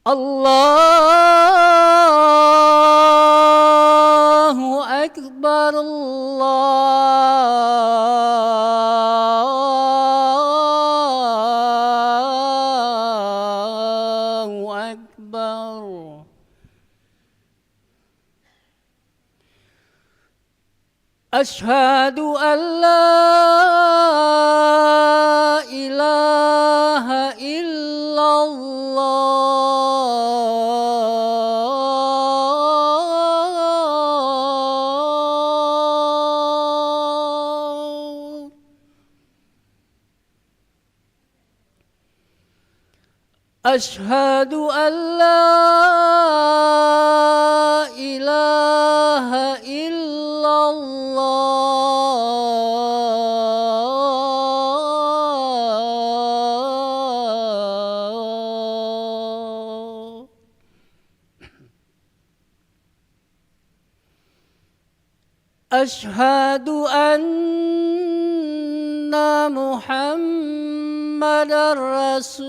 Allahu Akbar, Allahu Akbar. Asyhadu an la ilaha illallah. Asyhadu an la ilaha illallah. Asyhadu anna Muhammadar Rasulullah.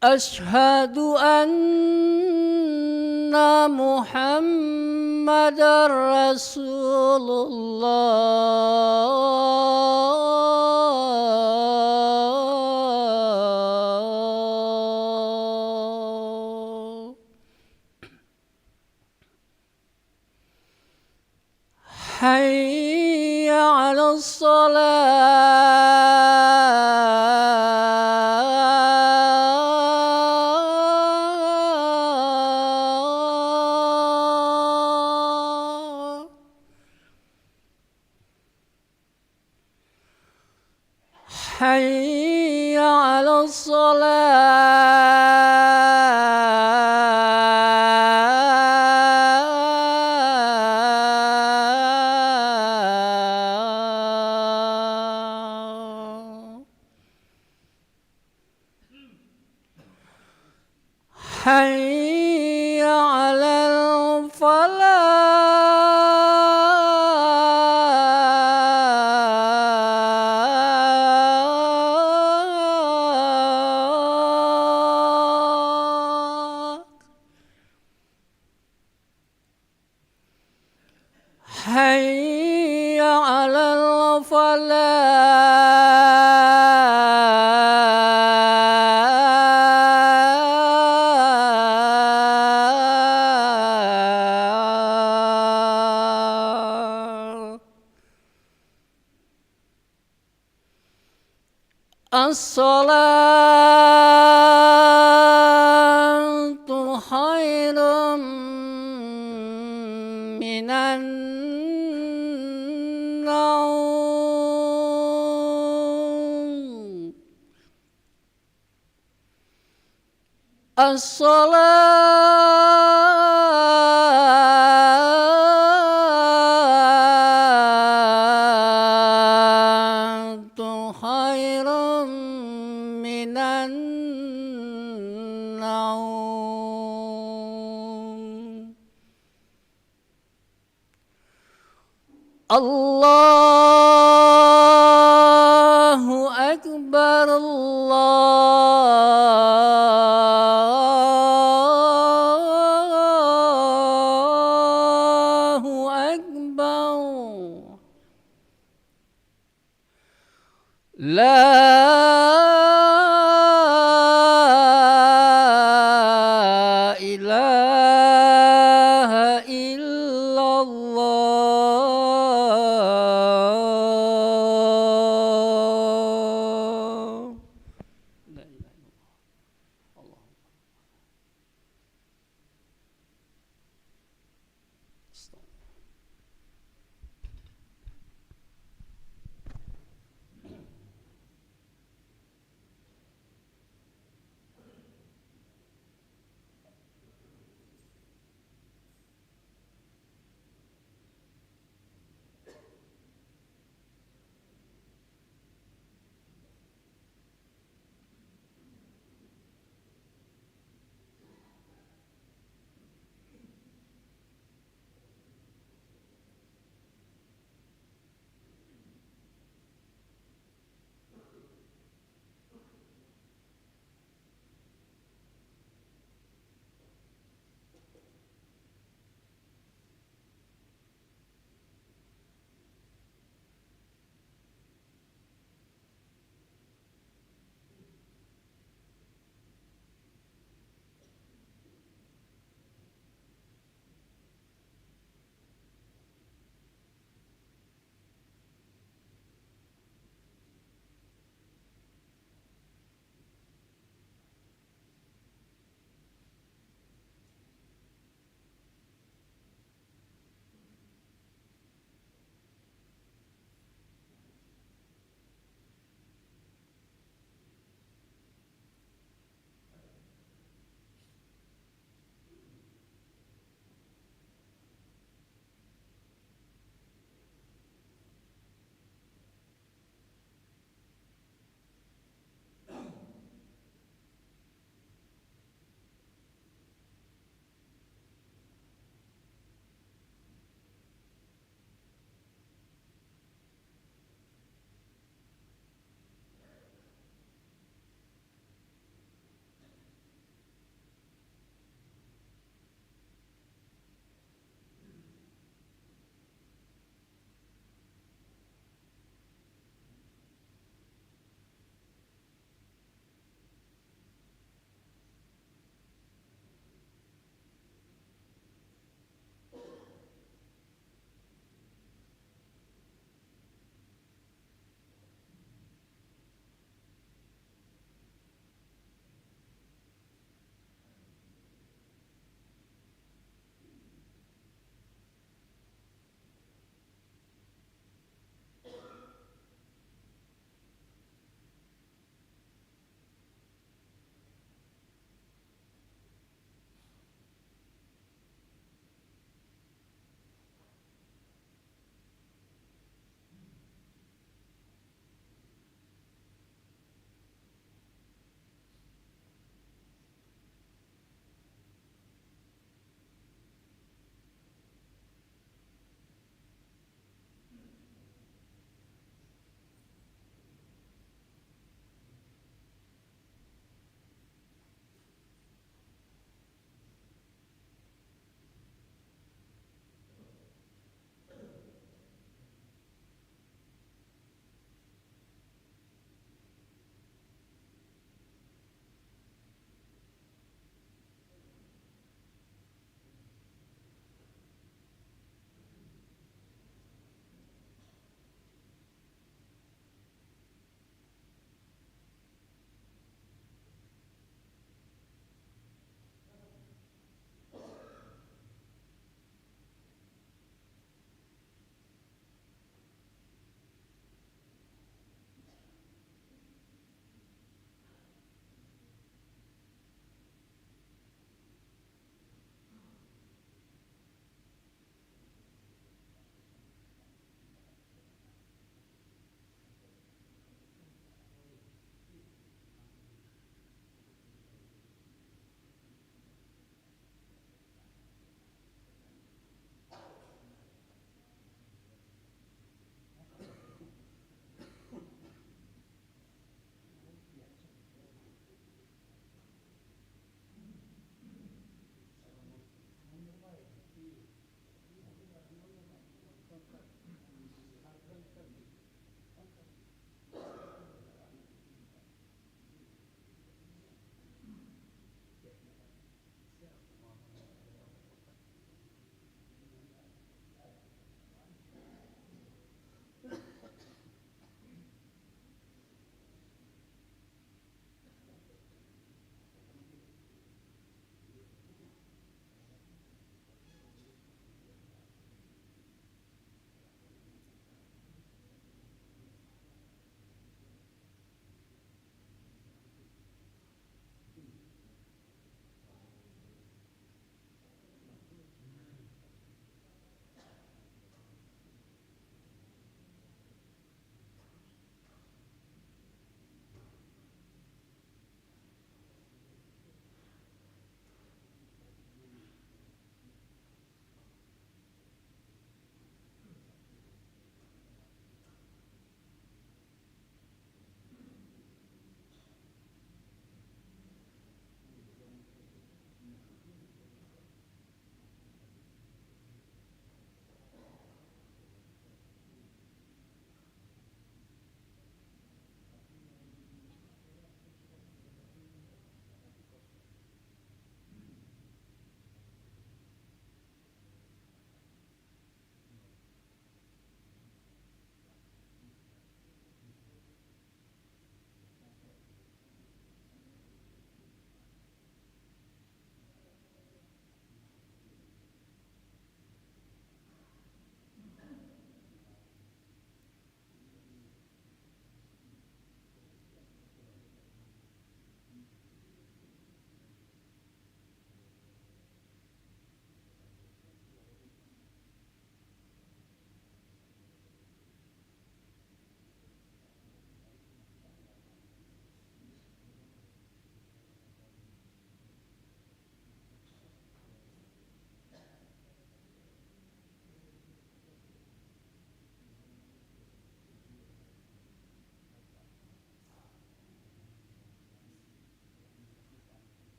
Asyhadu anna Muhammadar Rasulullah. Hayya 'alas shalah. Hayya 'alas shalah. Hayya 'alal falah. Hayya 'alal falah. As-salatu khairum minan naum. As-salatu khairum minan naum. Allahu Akbar, Allahu Akbar. La ilaha illallah. La ilaha illallah. Allah.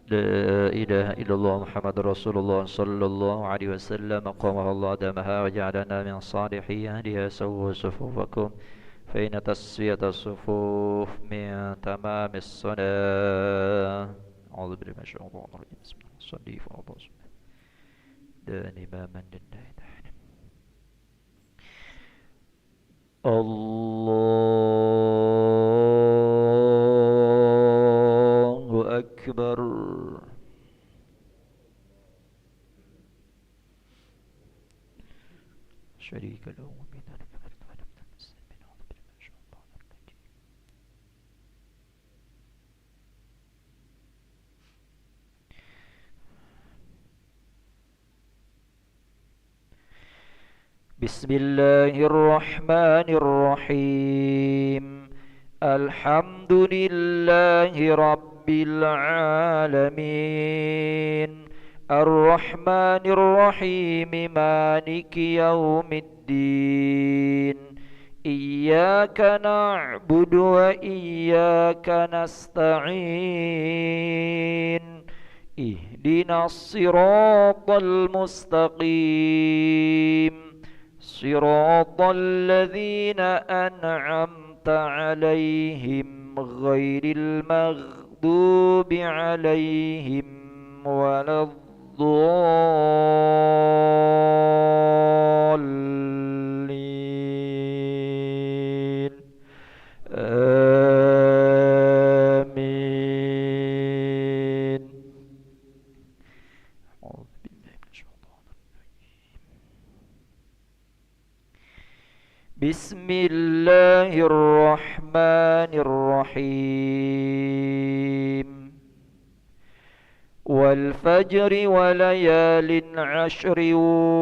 لا إله إلا الله محمد رسول الله صلى الله عليه وسلم قامها الله دامها وجعلنا من صالحي أهلها سووا صفوفكم فإن تسوية الصفوف من تمام الصلاة. أعوذ بالله من الشيطان الرجيم. بسم الله صلي فرض لا إماما لله تعالى. الله أكبر. شريك له من ذلك ولم تمس من أعوذ بالله من الشيطان الرجيم. بسم الله الرحمن الرحيم. الحمد لله رب العالمين الرحمن الرحيم مالك يوم الدين إياك نعبد وإياك نستعين اهدنا الصراط المستقيم صراط الذين أنعمت عليهم غير المغضوب عليهم ولا الضالين آمين. أعوذ بالله من الشيطان الرجيم. بسم الله الرحمن الرحيم. والفجر وليال عشر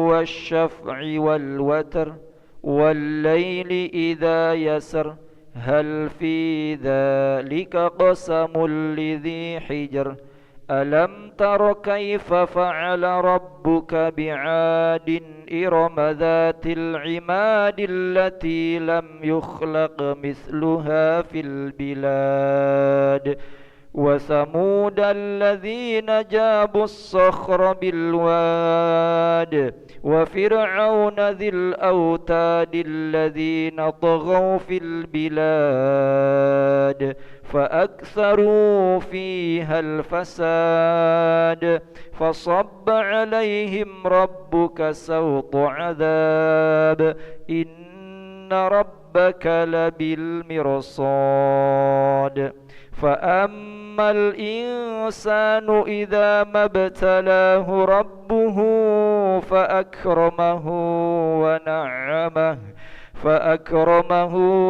والشفع والوتر والليل إذا يسر هل في ذلك قسم لذي حجر ألم تر كيف فعل ربك بعاد إرم ذات العماد التي لم يخلق مثلها في البلاد وثمود الذين جابوا الصخر بالواد وفرعون ذي الأوتاد الذين طغوا في البلاد فأكثروا فيها الفساد فصب عليهم ربك سوط عذاب إن ربك لبالمرصاد فأما الإنسان إذا ما ابتلاه ربه فأكرمه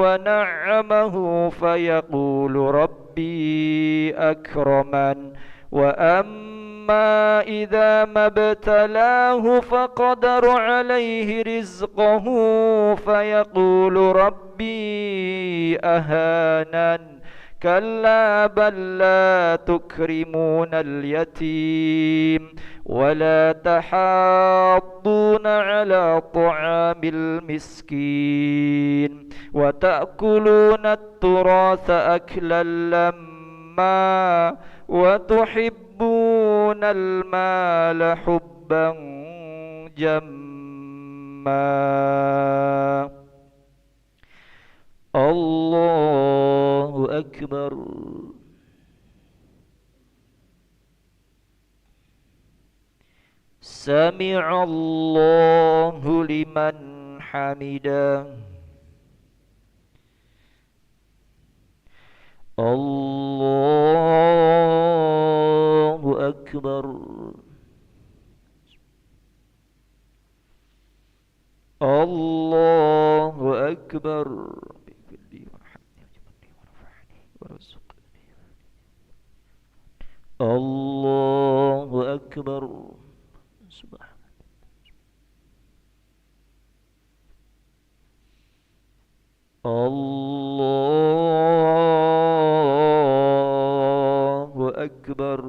ونعمه فيقول ربي أكرمن وأما إذا ما ابتلاه فقدر عليه رزقه فيقول ربي أهانن كلا بل لا تكرمون اليتيم ولا تحاضون على طعام المسكين وتأكلون التراث أكلا لما وتحبون المال حبا جما. الله أكبر. سمع الله لمن حمده. الله أكبر. الله أكبر. الله أكبر. سبحان الله أكبر.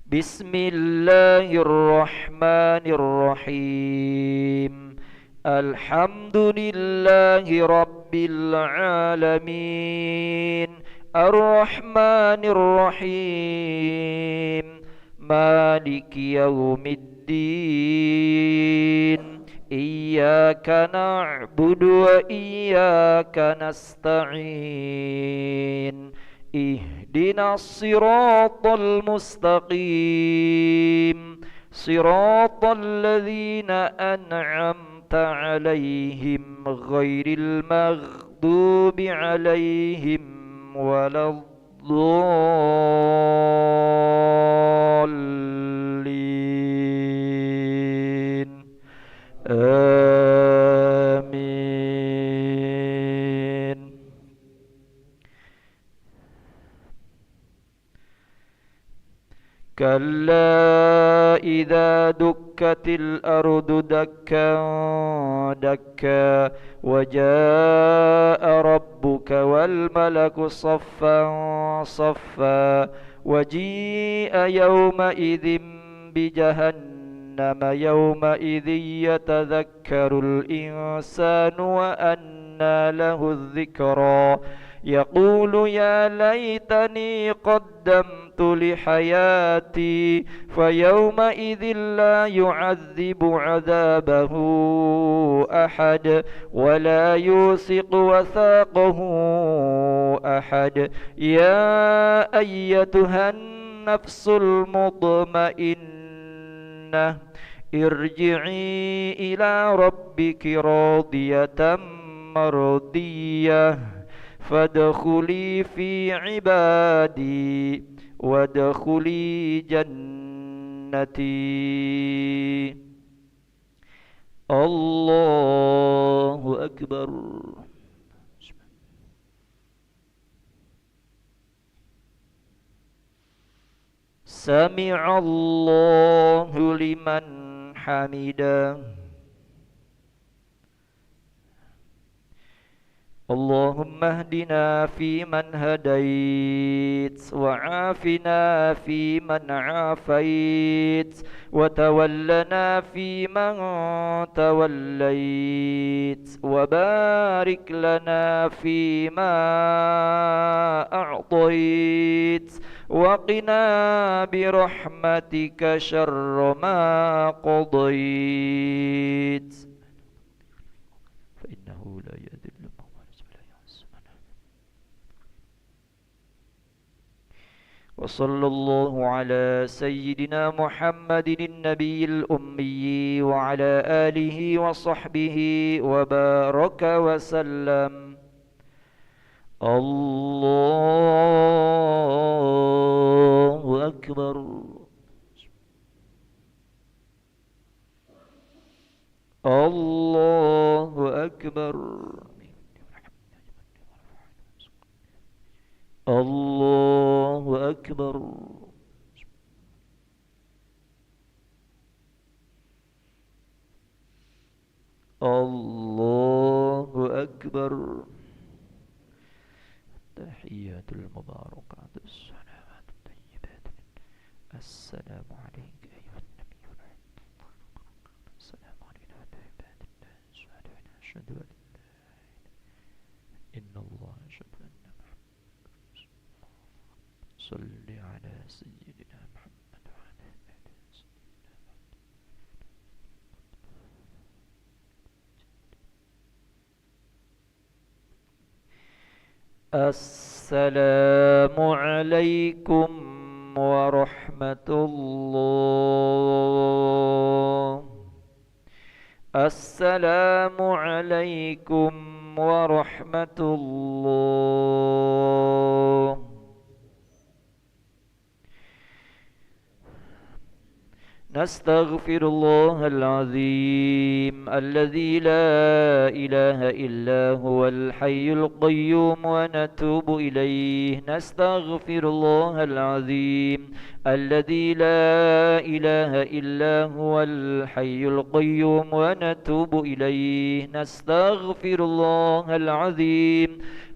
بسم الله الرحمن الرحيم. الحمد لله رب العالمين الرحمن الرحيم مالك يوم الدين إياك نعبد وإياك نستعين اهدنا الصراط المستقيم صراط الذين أنعمت عليهم غير المغضوب عليهم ولا الضالين آمين. كلا إذا دكت الأرض دكا دكا وجاء ربك والملك صفا صفا وجيء يومئذ بجهنم يومئذ يتذكر الإنسان وأنى له الذكرى يقول يا ليتني قدمت لحياتي فيومئذ لا يعذب عذابه أحد ولا يوثق وثاقه أحد. يا أيتها النفس المطمئنة ارجعي إلى ربك راضية مرضية فادخلي في عبادي وادخلي جنتي. الله أكبر. سمع الله لمن حمده. اللهم اهدنا فيمن هديت وعافنا فيمن عافيت وتولنا فيمن توليت وبارك لنا فيما أعطيت وقنا برحمتك شر ما قضيت فإنه لا يذل وصلى الله على سيدنا محمد النبي الأمي وعلى آله وصحبه وبارك وسلم. الله أكبر. الله أكبر. الله أكبر. الله أكبر. التحيات المباركات الصلوات الطيبات. السلام عليك أيها النبي ورحمة الله. السلام علينا وعلى عباد الله الصالحين. أشهد أن لا إله إلا الله أشهد أن صل على سيدنا محمد وعلى آله سيدنا محمد. السلام عليكم ورحمة الله. السلام عليكم ورحمة الله. نستغفر الله العظيم الذي لا إله إلا هو الحي القيوم ونتوب إليه. نستغفر الله العظيم الذي لا إله إلا هو الحي القيوم ونتوب إليه. نستغفر الله العظيم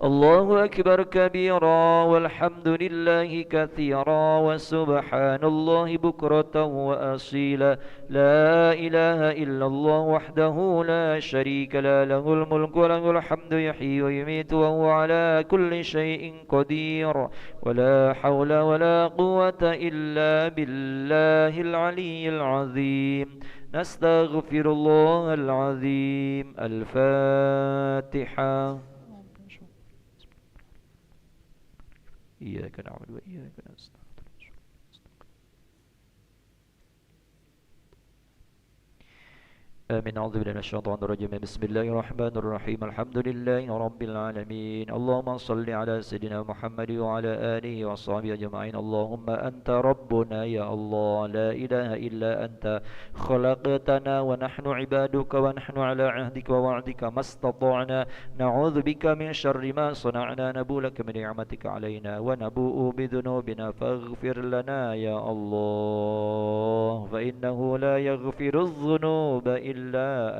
الله أكبر كبيرا والحمد لله كثيرا وسبحان الله بكرة وأصيلا. لا إله إلا الله وحده لا شريك له الملك وله الحمد يحيي ويميت وهو على كل شيء قدير. ولا حول ولا قوة إلا بالله العلي العظيم. نستغفر الله العظيم. الفاتحة. إياك نعبد وإياك نستعين. آمين. أعوذ بالله من الشيطان الرجيم. بسم الله الرحمن الرحيم. الحمد لله رب العالمين. اللهم صل على سيدنا محمد وعلى آله وصحبه أجمعين. اللهم أنت ربنا يا الله، لا إله إلا أنت، خلقتنا ونحن عبادك ونحن على عهدك ووعدك ما استطعنا. نعوذ بك من شر ما صنعنا، نبوء لك من نعمتك علينا ونبوء بذنوبنا فاغفر لنا يا الله، فإنه لا يغفر الذنوب إلا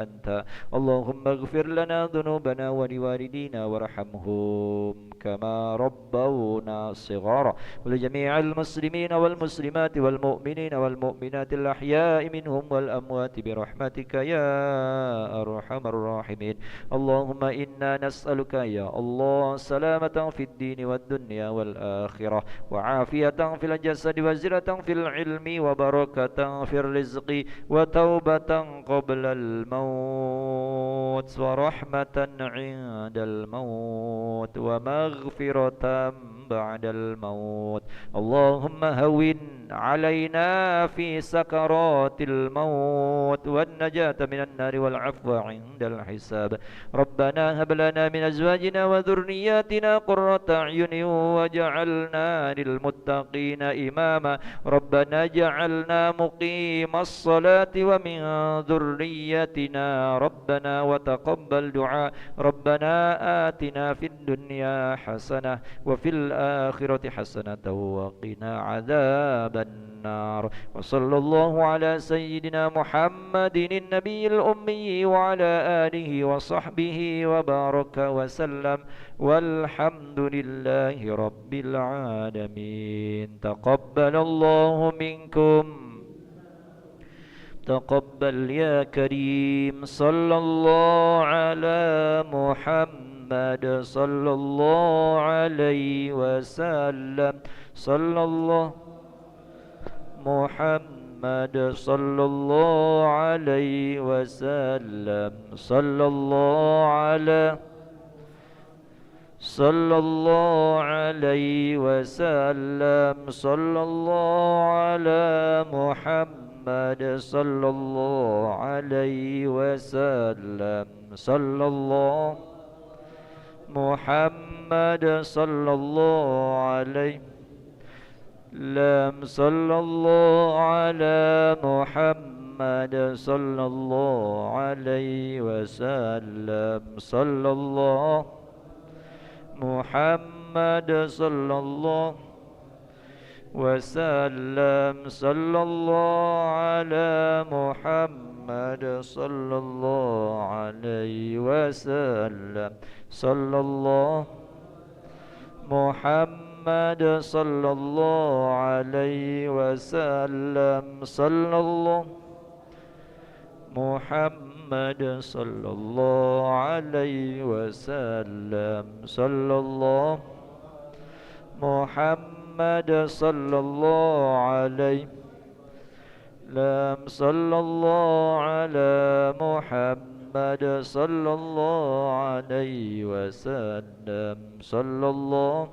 أنت. اللهم اغفر لنا ذنوبنا ولوالدينا وارحمهم كما ربونا صغارا، ولجميع المسلمين والمسلمات والمؤمنين والمؤمنات الأحياء منهم والأموات برحمتك يا أرحم الراحمين. اللهم إنا نسألك يا الله سلامة في الدين والدنيا والآخرة، وعافية في الجسد وزرة في العلم وبركة في الرزق وتوبة قبل الموت ورحمة عند الموت ومغفرة بعد الموت. اللهم هون علينا في سكرات الموت والنجاة من النار والعفو عند الحساب. ربنا هب لنا من أزواجنا وذرياتنا قرة أعين واجعلنا للمتقين إماما. ربنا اجعلنا مقيم الصلاة ومن ذريتنا ربنا وتقبل دعاء. ربنا آتنا في الدنيا حسنة وفي الآخرة حسنة وقنا عذاب النار. وصلى الله على سيدنا محمد النبي الأمي وعلى آله وصحبه وبارك وسلم، والحمد لله رب العالمين. تقبل الله منكم، تقبل يا كريم. صلى الله على محمد صلى الله عليه وسلم. صلى الله محمد صلى الله عليه وسلم. صلى الله على صلى الله عليه وسلم. صلى الله على محمد صلى الله عليه وسلم. صلى الله محمد صلى الله عليه وسلم. صلى الله على محمد صلى الله عليه وسلم. صلى الله محمد صلى الله وسلم. صلى الله على محمد صلى الله عليه وسلم. صلى الله محمد صلى الله عليه وسلم. صلى الله محمد صلى الله عليه وسلم. صلى الله محمد صلى الله عليه وسلم. صلى الله على محمد صلى الله عليه وسلم. صلى الله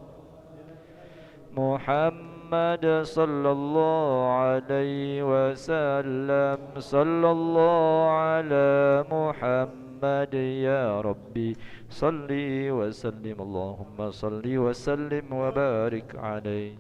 محمد صلى الله عليه وسلم. صلى الله على محمد يا ربي صلي وسلم. اللهم صلي وسلم وبارك عليه.